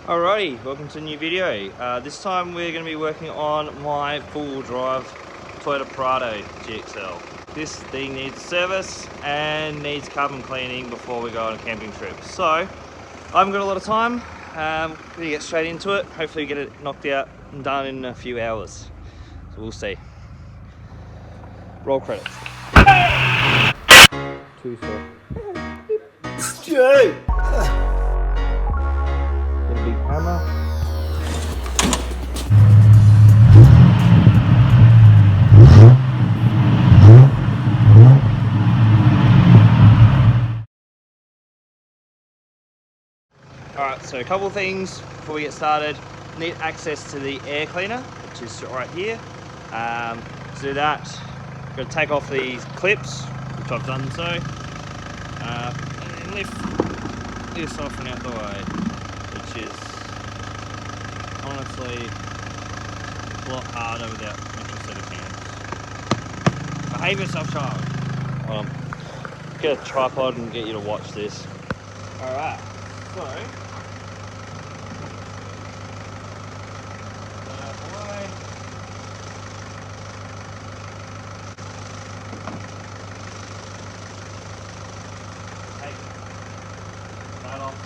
Alrighty, welcome to a new video. This time we're going to be working on my four-wheel drive Toyota Prado GXL. This thing needs service and needs carbon cleaning before we go on a camping trip. So, I haven't got a lot of time. We're going to get straight into it. Hopefully get it knocked out and done in a few hours. So we'll see. Roll credits. Too soft. Joe! Get a big hammer. Alright, so a couple of things before we get started. Need access to the air cleaner, which is right here. To do that, I'm going to take off these clips, which I've done so. And lift this off and out the way, which is honestly a lot harder without an extra set of hands. Behave yourself, child. Get a tripod and get you to watch this. Alright, so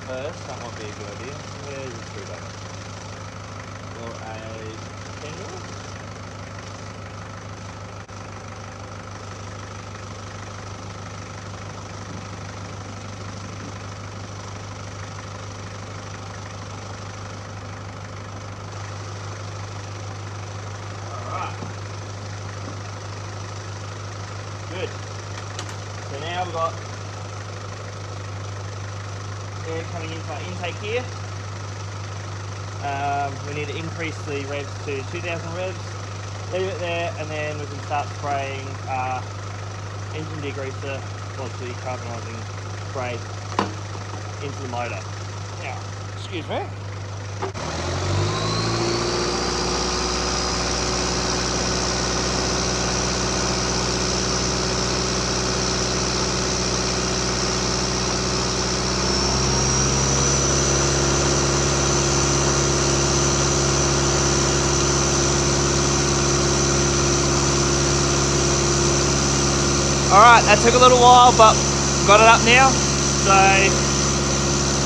first, that might be a good idea. Where's the screwdriver? Or a pendle? Alright. Good. So now we've got air coming into our intake here. We need to increase the revs to 2000 revs, leave it there, and then we can start spraying engine degreaser, the decarbonising spray into the motor. Now, excuse me. Alright, that took a little while, but got it up now. So,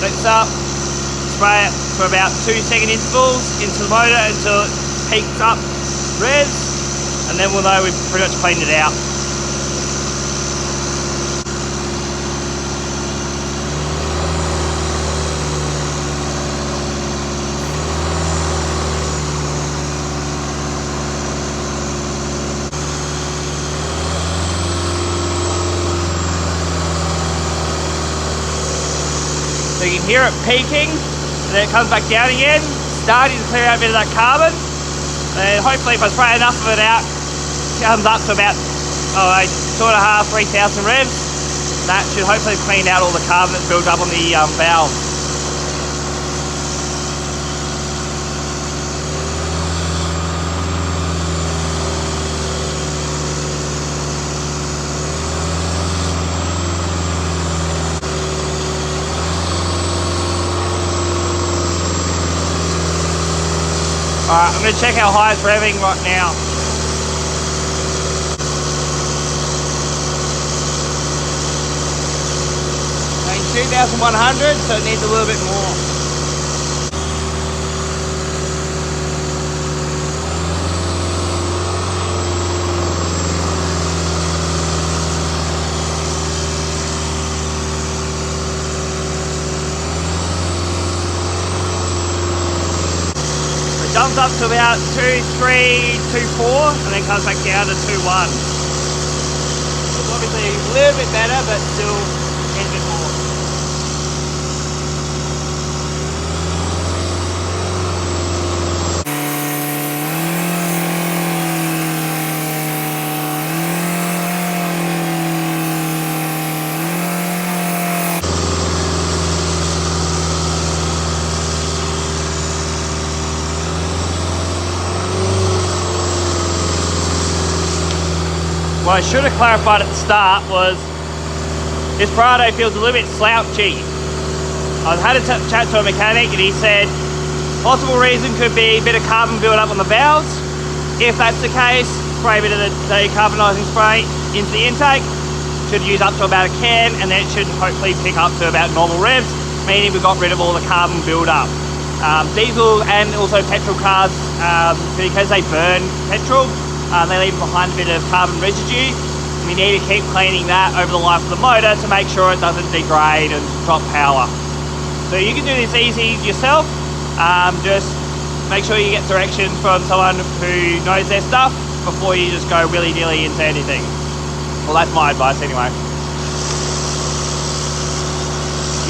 let's spray it for about 2-second intervals into the motor until it peaks up revs, and then we'll know we've pretty much cleaned it out. So you can hear it peaking, and then it comes back down again, starting to clear out a bit of that carbon. And hopefully if I spray enough of it out, it comes up to about 2,500–3,000 revs. That should hopefully clean out all the carbon that's built up on the valves. Alright, I'm going to check how high it's revving right now. Saying 2,100, so it needs a little bit more. Jumps up to about 2.3, 2.4, and then comes back down to 2.1. It's obviously a little bit better, but still needs a bit more. What I should have clarified at the start was this Prado feels a little bit slouchy. I had a chat to a mechanic and he said Possible reason could be a bit of carbon build up on the valves. If that's the case, spray a bit of the decarbonising spray into the intake. Should use up to about a can, and then it should hopefully pick up to about normal revs, meaning we got rid of all the carbon build up. Diesel and also petrol cars, because they burn petrol, they leave behind a bit of carbon residue. We need to keep cleaning that over the life of the motor to make sure it doesn't degrade and drop power. So you can do this easy yourself. Just make sure you get directions from someone who knows their stuff before you just go willy-nilly into anything. Well, that's my advice anyway.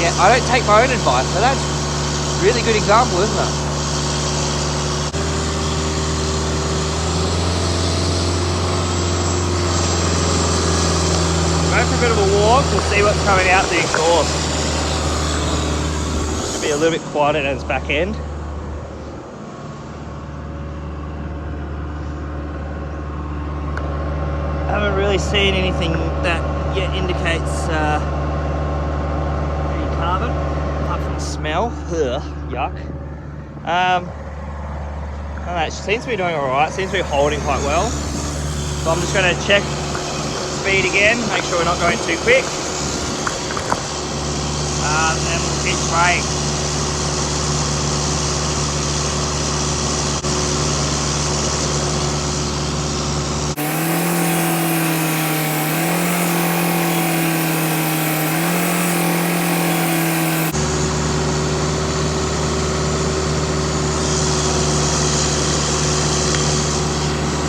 Yeah, I don't take my own advice, so that's a really good example, isn't it? Go for a bit of a walk and see what's coming out the exhaust. Should be a little bit quieter at its back end. I haven't really seen anything that yet indicates any carbon, apart from the smell. Ugh, yuck. I don't know, it seems to be doing alright, seems to be holding quite well. So I'm just going to check speed again, make sure we're not going too quick. And we'll keep spraying.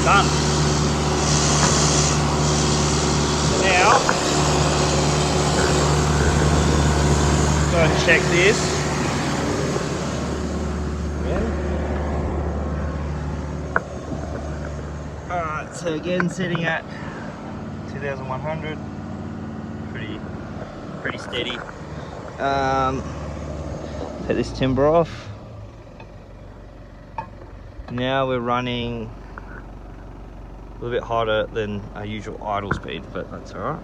Done. Now, go and check this. Alright, so again sitting at 2,100, pretty steady. Take this timber off. Now we're running a little bit harder than our usual idle speed, but that's alright.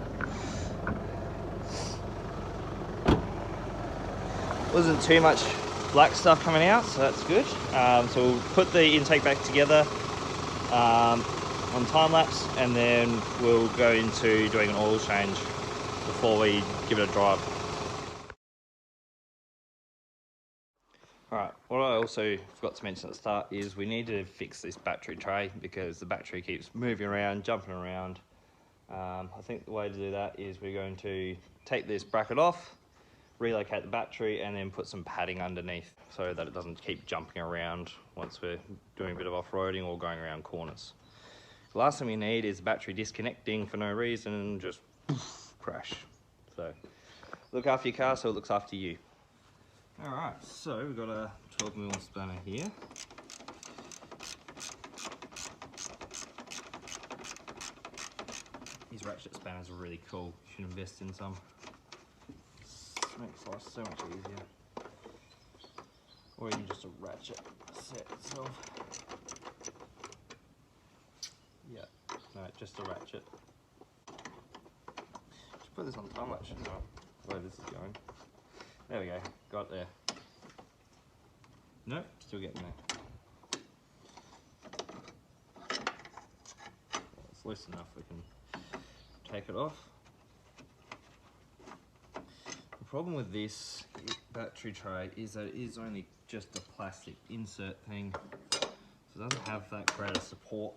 Wasn't too much black stuff coming out, so that's good. So we'll put the intake back together on time lapse, and then we'll go into doing an oil change before we give it a drive. Alright, what I also forgot to mention at the start is we need to fix this battery tray because the battery keeps moving around, jumping around. I think the way to do that is we're going to take this bracket off, relocate the battery, and then put some padding underneath so that it doesn't keep jumping around once we're doing a bit of off-roading or going around corners. The last thing we need is the battery disconnecting for no reason and just poof, crash. So look after your car so it looks after you. Alright, so we've got a 12mm spanner here. These ratchet spanners are really cool. You should invest in some. It makes life so much easier. Or even just a ratchet set itself. Yeah, no, just a ratchet. Just put this on time lapse, shouldn't I? Where this is going. There we go, got it there. Nope, still getting there. It's loose enough we can take it off. The problem with this battery tray is that it is only just a plastic insert thing, so it doesn't have that greater support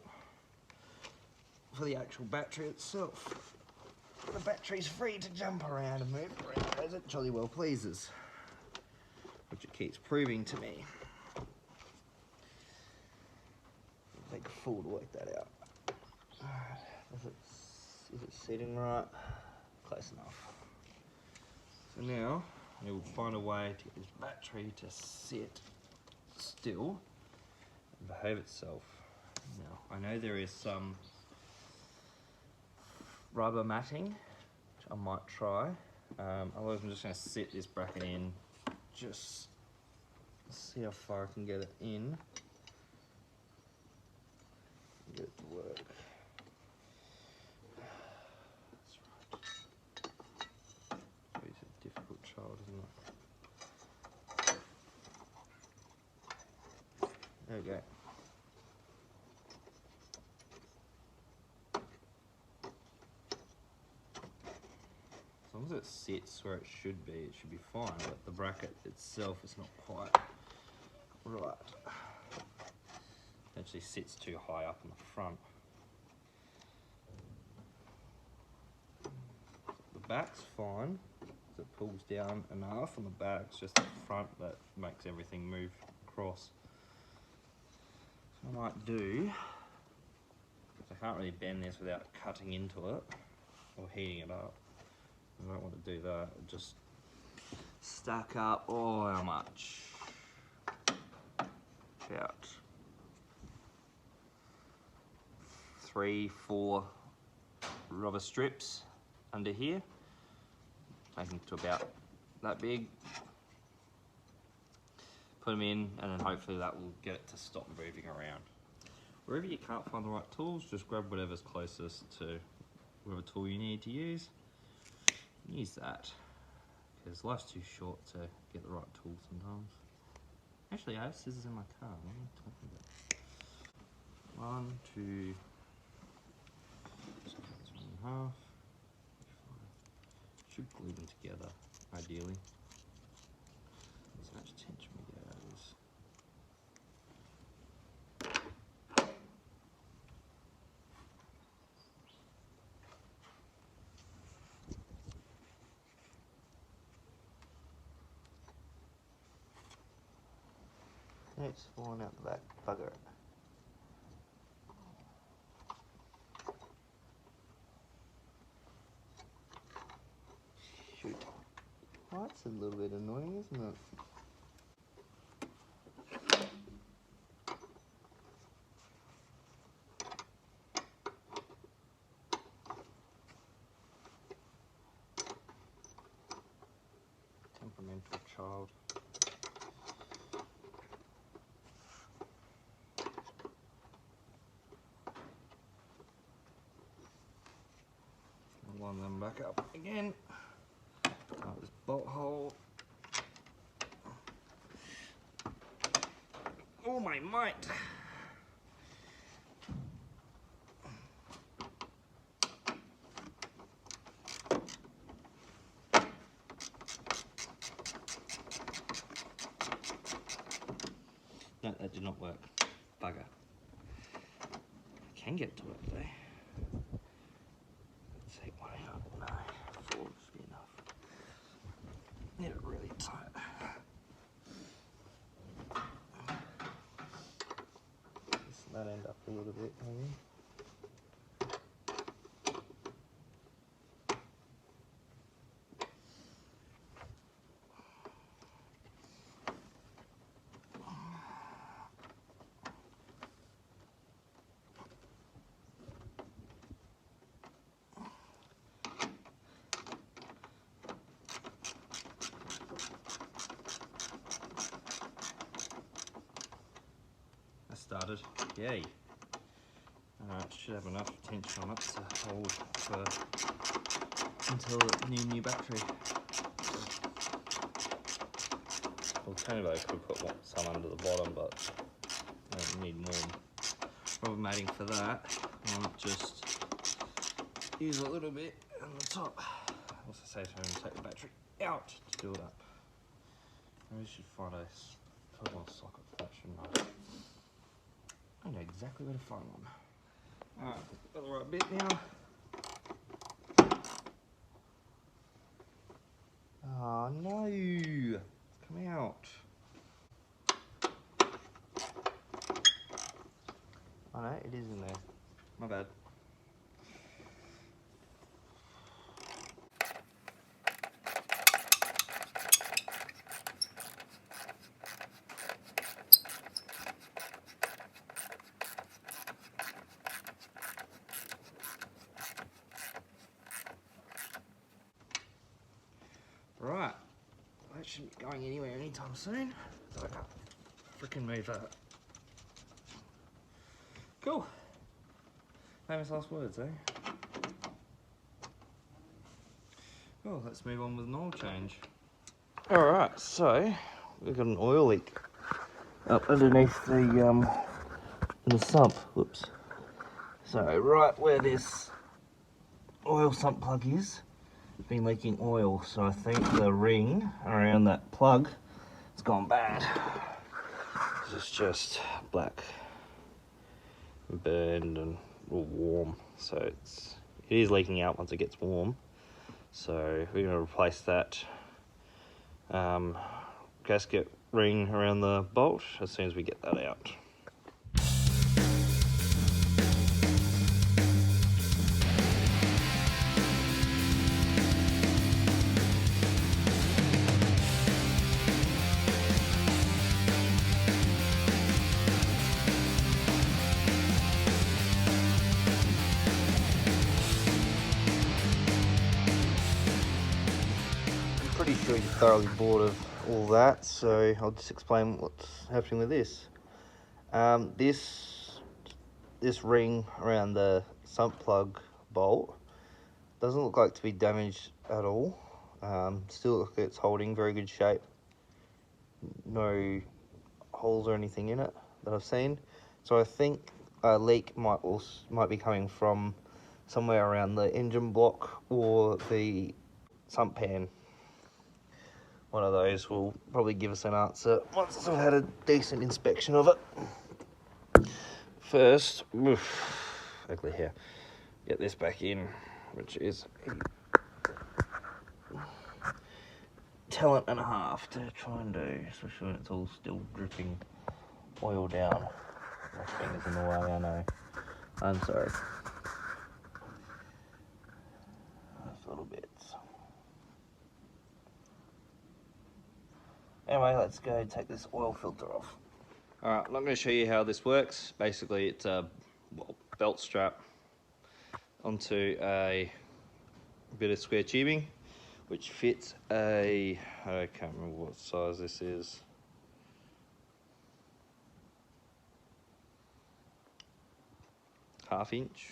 for the actual battery itself. The battery's free to jump around and move around as it jolly well pleases, which it keeps proving to me. Take a fool to work that out. Is it sitting right? Close enough. So now we'll find a way to get this battery to sit still and behave itself. Now I know there is some rubber matting, which I might try. Otherwise I'm just going to sit this bracket in, just see how far I can get it in. Get it to work. That's right. It's a difficult child, isn't it? There we go. As long as it sits where it should be fine, but the bracket itself is not quite right. It actually sits too high up in the front. The back's fine, it pulls down enough on the back, it's just the front that makes everything move across. So I might do, because I can't really bend this without cutting into it or heating it up. I don't want to do that, I'll just stack up, oh how much? About 3, 4 rubber strips under here, make them to about that big, put them in, and then hopefully that will get it to stop moving around. Wherever you can't find the right tools, just grab whatever's closest to whatever tool you need to use. Use that, because life's too short to get the right tool sometimes. Actually, I have scissors in my car. What am I talking about? 1, 2, so that's 1.5. Should glue them together, ideally. As much tension we get out of this. It's falling out the back, bugger it. Shoot. Oh, that's a little bit annoying, isn't it? Temperamental child. Line them back up again. Out this bolt hole. Oh my mate! No, that did not work. Bugger. I can get to it though. Let's take one out. No, 4 should be enough. Get it really tight. Just that end up a little bit, maybe. Started. Yay. Alright, should have enough tension on it to hold for until the new battery. Alternatively, I could put some under the bottom, but I don't need more rubber matting for that. I might just use a little bit on the top. Also say so I'm going to take the battery out to do it up. I should find a 12-volt socket for that, shouldn't I? I know exactly where to find one. Alright, got the right bit now. Oh no! It's coming out. Oh no, it is in there. My bad. Right, that shouldn't be going anywhere anytime soon, so I can't freaking move that. Cool. Famous last words, eh? Well, let's move on with an oil change. Alright, so we've got an oil leak up underneath the sump. Whoops. So right where this oil sump plug is, it's been leaking oil. So I think the ring around that plug has gone bad. It's just black, burned and warm. So it is leaking out once it gets warm. So we're going to replace that gasket ring around the bolt as soon as we get that out. Pretty sure you're thoroughly bored of all that, so I'll just explain what's happening with this. This ring around the sump plug bolt doesn't look like to be damaged at all. Still looks like it's holding very good shape. No holes or anything in it that I've seen. So I think a leak might be coming from somewhere around the engine block or the sump pan. One of those will probably give us an answer once I've had a decent inspection of it. First, ugly hair, get this back in, which is a talent and a half to try and do, especially when it's all still dripping oil down. My finger's in the way, I know. I'm sorry. Those little bits. Anyway, let's go take this oil filter off. Alright, I'm not going to show you how this works. Basically, it's a belt strap onto a bit of square tubing, which fits I can't remember what size this is. Half-inch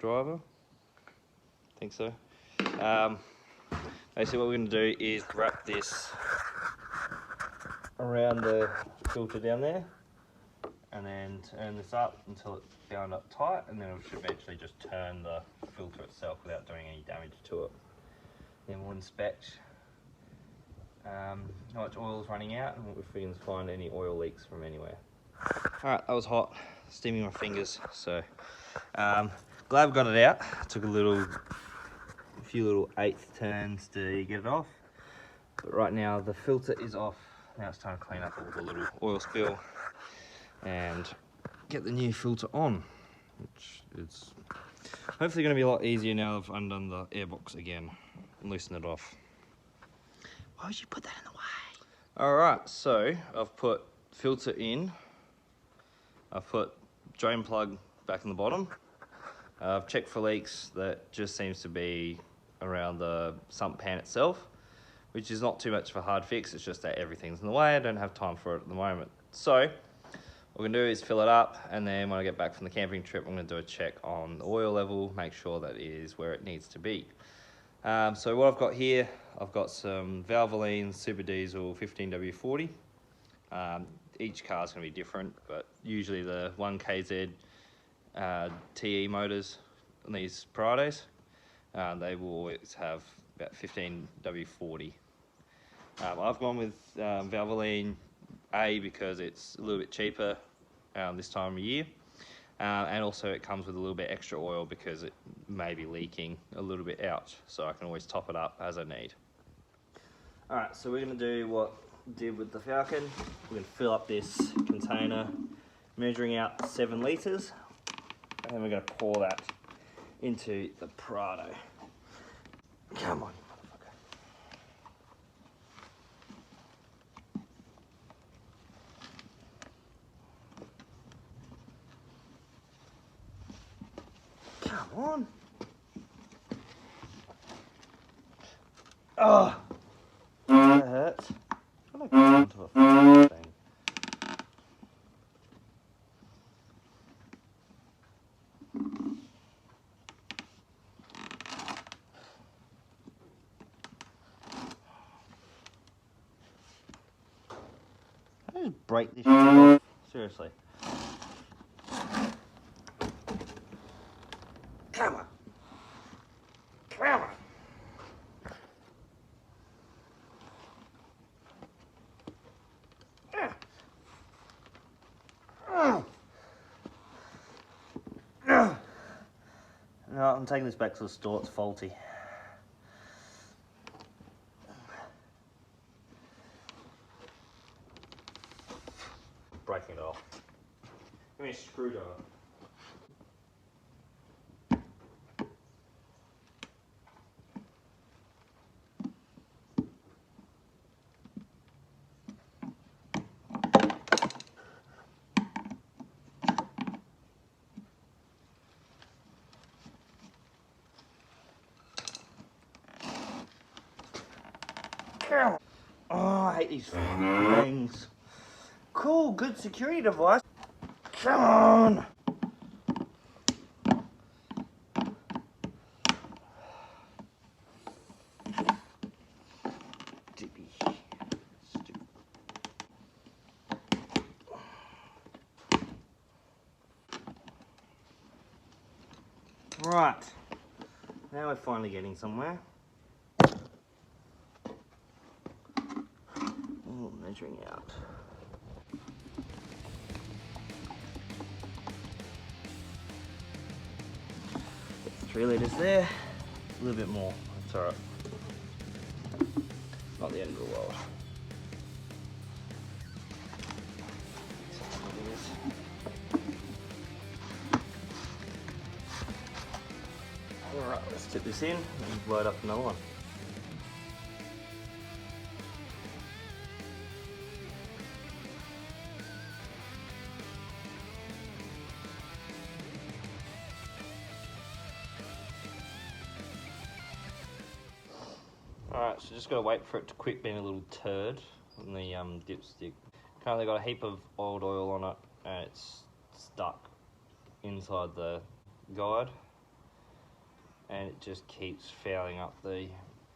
driver, I think so. Basically what we're going to do is wrap this around the filter down there, and then turn this up until it's bound up tight, and then it should eventually just turn the filter itself without doing any damage to it. Then we'll inspect how much oil is running out and if we can find any oil leaks from anywhere. Alright, that was hot, steaming my fingers, so glad we got it out. Took a few little eighth turns to get it off, but right now the filter is off. Now it's time to clean up all the little oil spill and get the new filter on, which is hopefully going to be a lot easier now I've undone the airbox again and loosened it off. Why would you put that in the way? Alright, so I've put filter in, I've put drain plug back in the bottom, I've checked for leaks. That just seems to be around the sump pan itself, which is not too much of a hard fix. It's just that everything's in the way. I don't have time for it at the moment. So what we're gonna do is fill it up, and then when I get back from the camping trip, I'm gonna do a check on the oil level, make sure that it is where it needs to be. So what I've got here, I've got some Valvoline Super Diesel 15W40. Each car is gonna be different, but usually the 1KZ TE motors on these Prados, they will always have about 15W40. I've gone with Valvoline A because it's a little bit cheaper this time of year, and also it comes with a little bit extra oil because it may be leaking a little bit out, so I can always top it up as I need. Alright, so we're going to do what we did with the Falcon. We're going to fill up this container measuring out 7 litres, and then we're going to pour that into the Prado. Come on, motherfucker. Come on. Oh, that hurts. I'm gonna go into a fucking thing. I just break this shit off. Seriously. Come on. Come on. No, I'm taking this back to the store, it's faulty. Breaking it off. Give me a screwdriver. Oh, I hate these things. Cool, good security device. Come on. Right, now we're finally getting somewhere. Oh, measuring out. Get 3 litres there, a little bit more, that's alright. Not the end of the world. Alright, let's tip this in and load up another one. Alright, so just gotta wait for it to quit being a little turd on the dipstick. Currently got a heap of old oil on it and it's stuck inside the guide and it just keeps fouling up the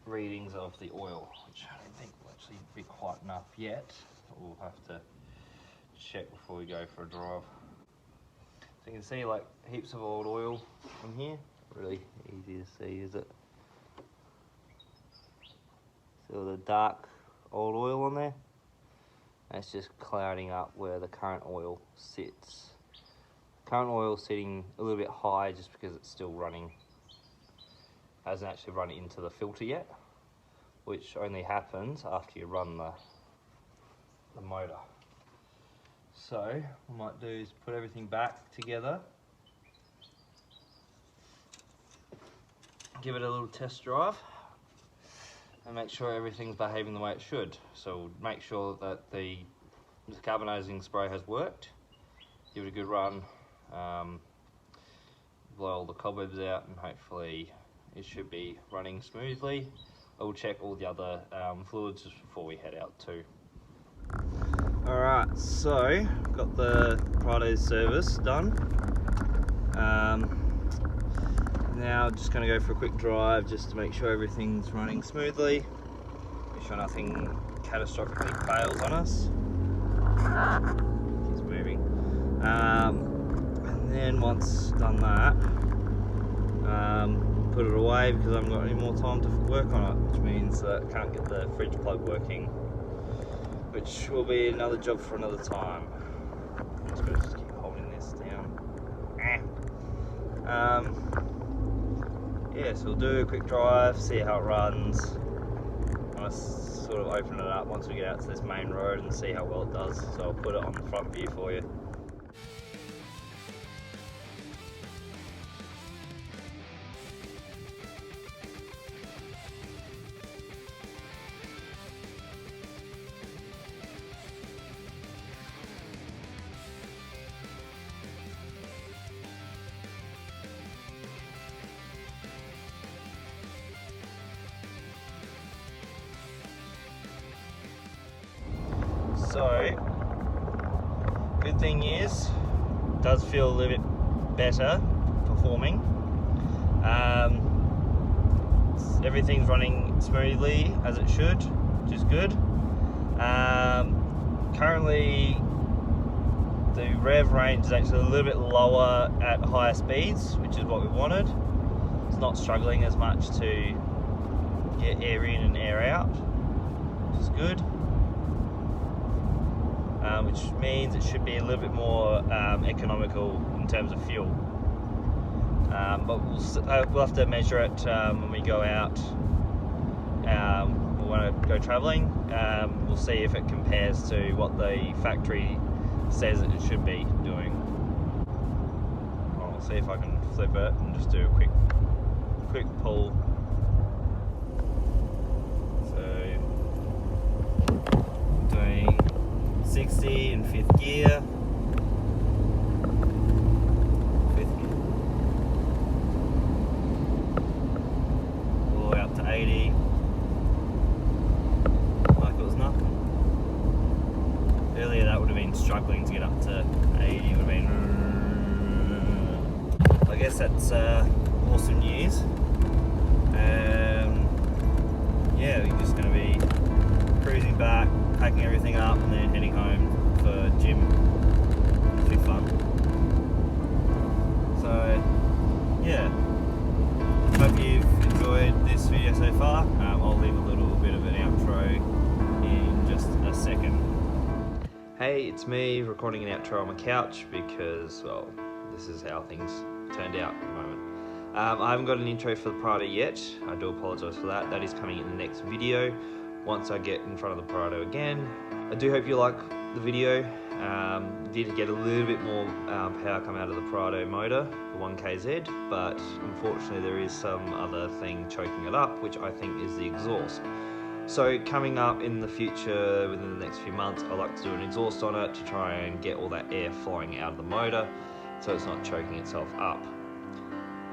readings of the oil, which I don't think will actually be quite enough yet. We'll have to check before we go for a drive. So you can see like heaps of old oil in here. Really easy to see, is it? See all the dark old oil on there? That's just clouding up where the current oil sits. Current oil sitting a little bit high just because it's still running. Hasn't actually run into the filter yet, which only happens after you run the motor. So what I might do is put everything back together, give it a little test drive and make sure everything's behaving the way it should. So make sure that the carbonizing spray has worked, give it a good run, blow all the cobwebs out, and hopefully it should be running smoothly. I will check all the other fluids just before we head out too. Alright, so got the Prado service done. Now just going to go for a quick drive just to make sure everything's running smoothly. Make sure nothing catastrophically fails on us. Keeps moving. And then once done that, put it away because I haven't got any more time to work on it, which means that I can't get the fridge plug working, which will be another job for another time. I'm just going to keep holding this down. Yeah, so we'll do a quick drive, see how it runs. I'm going to sort of open it up once we get out to this main road and see how well it does. So I'll put it on the front view for you. So, good thing is, it does feel a little bit better performing. Everything's running smoothly as it should, which is good. currently the rev range is actually a little bit lower at higher speeds, which is what we wanted. It's not struggling as much to get air in and air out, which is good. Which means it should be a little bit more economical in terms of fuel. But we'll have to measure it when we go out. We want to go travelling. We'll see if it compares to what the factory says it should be doing. I'll see if I can flip it and just do a quick pull. So doing 60 in 5th gear. All the way up to 80. Like it was nothing. Earlier that would have been struggling to get up to 80. It would have been. I guess that's awesome news. Yeah, we're just going to be cruising back, packing everything up, and then heading home for gym. It'll be fun. So, yeah. Hope you've enjoyed this video so far. I'll leave a little bit of an outro in just a second. Hey, it's me recording an outro on my couch because, well, this is how things turned out at the moment. I haven't got an intro for the Prado yet. I do apologise for that. That is coming in the next video once I get in front of the Prado again. I do hope you like the video. Did get a little bit more power come out of the Prado motor, the 1KZ, but unfortunately there is some other thing choking it up, which I think is the exhaust. So coming up in the future, within the next few months, I'd like to do an exhaust on it to try and get all that air flowing out of the motor so it's not choking itself up.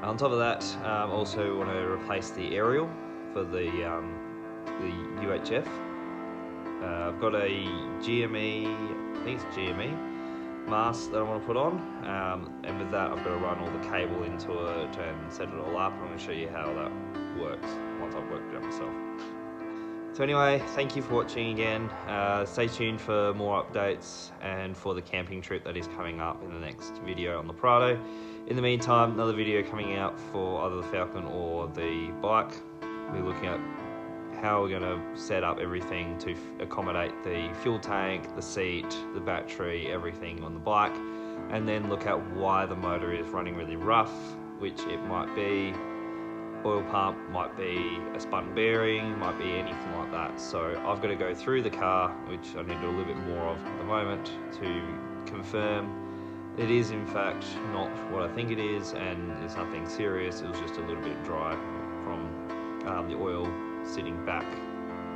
On top of that, I also want to replace the aerial for the UHF. I've got a GME, I think it's GME, mast that I want to put on, and with that I've got to run all the cable into it and set it all up. I'm going to show you how that works once I've worked it out myself. So anyway, thank you for watching again. Stay tuned for more updates and for the camping trip that is coming up in the next video on the Prado. In the meantime, another video coming out for either the Falcon or the bike. We're looking at how we're going to set up everything to accommodate the fuel tank, the seat, the battery, everything on the bike, and then look at why the motor is running really rough, which it might be oil pump, might be a spun bearing, might be anything like that. So I've got to go through the car, which I need to do a little bit more of at the moment, to confirm it is in fact not what I think it is, and it's nothing serious. It was just a little bit dry from the oil sitting back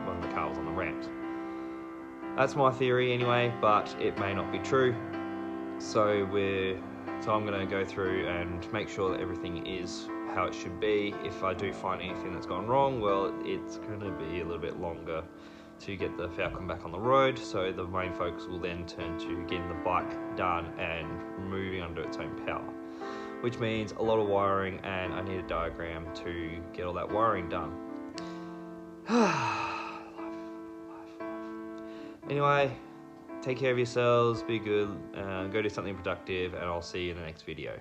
when the car was on the ramp. That's my theory anyway, but it may not be true. So I'm going to go through and make sure that everything is how it should be. If I do find anything that's gone wrong, well, it's going to be a little bit longer to get the Falcon back on the road, so the main focus will then turn to getting the bike done and moving under its own power, which means a lot of wiring, and I need a diagram to get all that wiring done. Life. Anyway, take care of yourselves, be good, go do something productive, and I'll see you in the next video.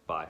Bye.